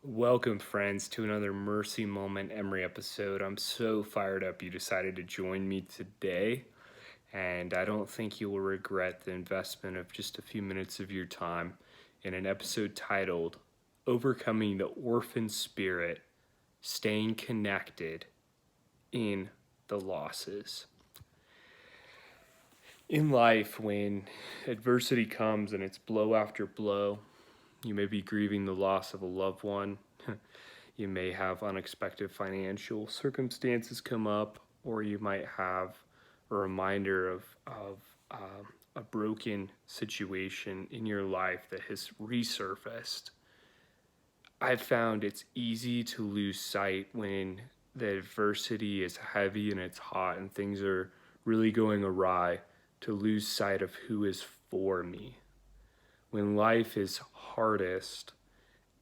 Welcome, friends, to another Mercy Moment Emery episode. I'm so fired up you decided to join me today, and I don't think you will regret the investment of just a few minutes of your time in an episode titled Overcoming the Orphan Spirit, Staying Connected in the Losses. In life, when adversity comes and it's blow after blow, you may be grieving the loss of a loved one. You may have unexpected financial circumstances come up, or you might have a reminder of a broken situation in your life that has resurfaced. I've found it's easy to lose sight when the adversity is heavy and it's hot and things are really going awry, to lose sight of who is for me. When life is hardest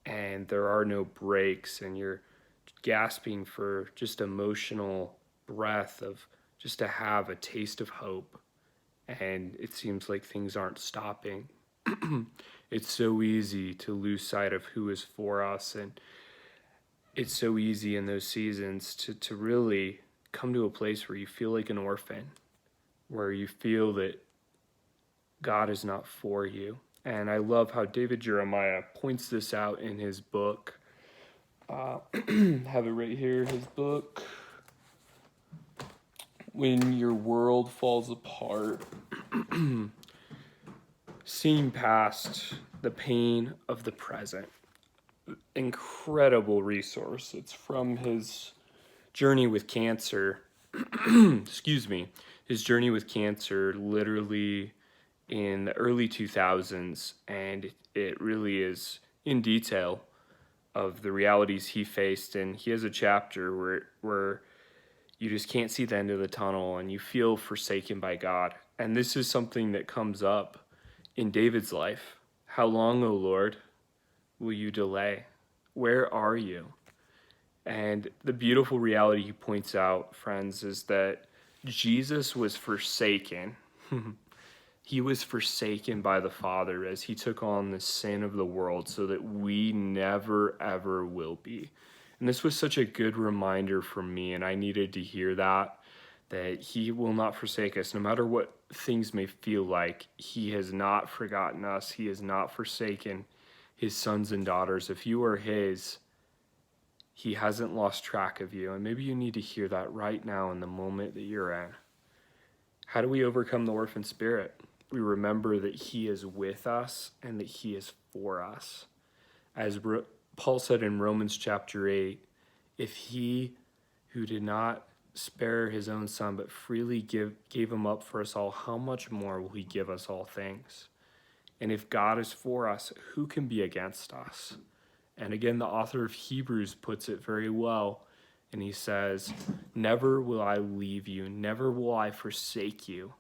and there are no breaks and you're gasping for just emotional breath of just to have a taste of hope, and it seems like things aren't stopping. It's so easy to lose sight of who is for us, and it's so easy in those seasons to really come to a place where you feel like an orphan, where you feel that God is not for you. And I love how David Jeremiah points this out in his book. Have it right here, his book. When Your World Falls Apart. Seeing past the pain of the present. Incredible resource. It's from his journey with cancer. Excuse me. His journey with cancer, literally in the early 2000s, and it really is in detail of the realities he faced. And he has a chapter where you just can't see the end of the tunnel and you feel forsaken by God. And this is something that comes up in David's life. How long, O Lord, will you delay? Where are you? And the beautiful reality he points out, friends, is that Jesus was forsaken. He was forsaken by the Father as he took on the sin of the world so that we never, ever will be. And this was such a good reminder for me, and I needed to hear that he will not forsake us. No matter what things may feel like, he has not forgotten us. He has not forsaken his sons and daughters. If you are his, he hasn't lost track of you. And maybe you need to hear that right now in the moment that you're in. How do we overcome the orphan spirit? We remember that he is with us and that he is for us. As Paul said in Romans chapter 8, if he who did not spare his own son but freely gave him up for us all, how much more will he give us all things? And if God is for us, who can be against us? And again, the author of Hebrews puts it very well. And he says, never will I leave you, never will I forsake you,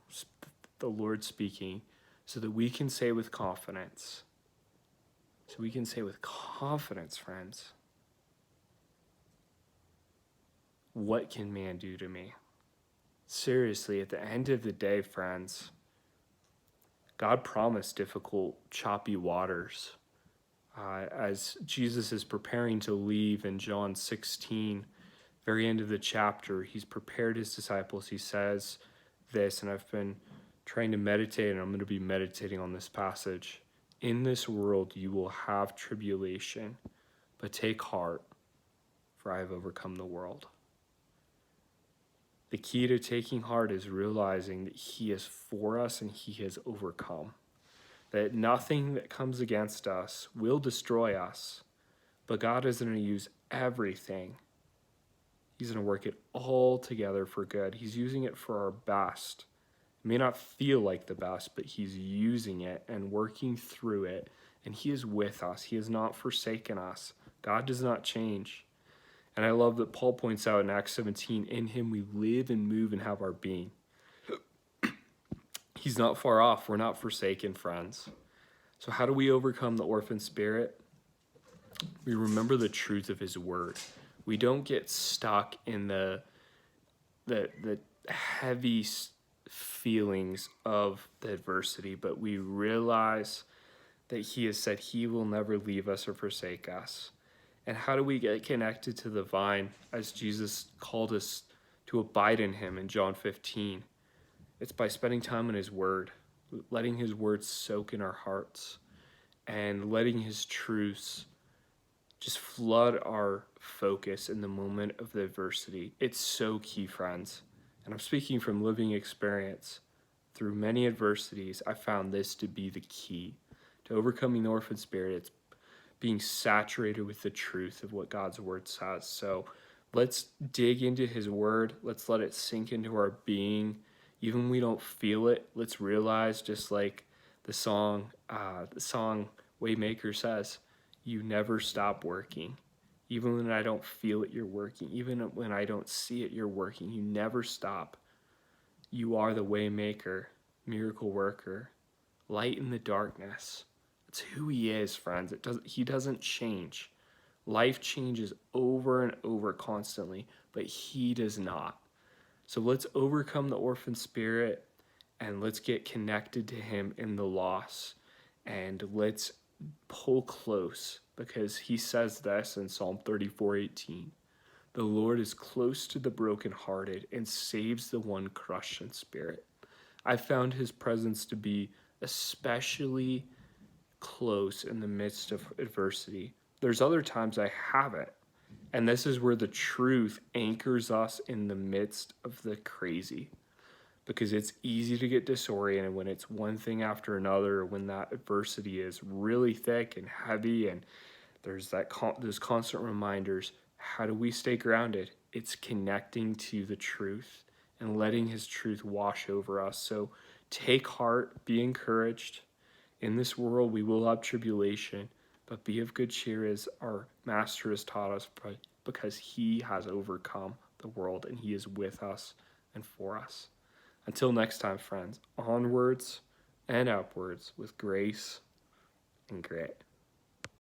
the Lord speaking, so that we can say with confidence, friends, what can man do to me? Seriously, at the end of the day, friends, God promised difficult, choppy waters. As Jesus is preparing to leave in John 16, very end of the chapter, he's prepared his disciples. He says this, and I've been trying to meditate, and I'm going to be meditating on this passage. In this world you will have tribulation, but take heart, for I have overcome the world. The key to taking heart is realizing that he is for us and he has overcome. That nothing that comes against us will destroy us, but God is going to use everything. He's going to work it all together for good. He's using it for our best. It may not feel like the best, but he's using it and working through it, and he is with us. He has not forsaken us. God does not change. And I love that Paul points out in Acts 17, in him we live and move and have our being. He's not far off. We're not forsaken, friends. So how do we overcome the orphan spirit? We remember the truth of his word. We don't get stuck in the heavy feelings of the adversity, but we realize that he has said he will never leave us or forsake us. And how do we get connected to the vine as Jesus called us to abide in him in John 15? It's by spending time in his word, letting his word soak in our hearts, and letting his truths just flood our focus in the moment of the adversity. It's so key, friends. And I'm speaking from living experience. Through many adversities, I found this to be the key to overcoming the orphan spirit. It's being saturated with the truth of what God's word says. So let's dig into his word. Let's let it sink into our being. Even when we don't feel it, let's realize, just like the song Waymaker says, you never stop working. Even when I don't feel it, you're working. Even when I don't see it, you're working. You never stop. You are the Waymaker, miracle worker, light in the darkness. It's who he is, friends. He doesn't change. Life changes over and over constantly, but he does not. So let's overcome the orphan spirit and let's get connected to him in the loss. And let's pull close, because he says this in Psalm 34:18. The Lord is close to the brokenhearted and saves the one crushed in spirit. I found his presence to be especially close in the midst of adversity. There's other times I haven't. And this is where the truth anchors us in the midst of the crazy. Because it's easy to get disoriented when it's one thing after another, when that adversity is really thick and heavy, and there's those constant reminders. How do we stay grounded? It's connecting to the truth and letting his truth wash over us. So take heart, be encouraged. In this world, we will have tribulation, but be of good cheer, as our Master has taught us, because he has overcome the world and he is with us and for us. Until next time, friends, onwards and upwards with grace and grit.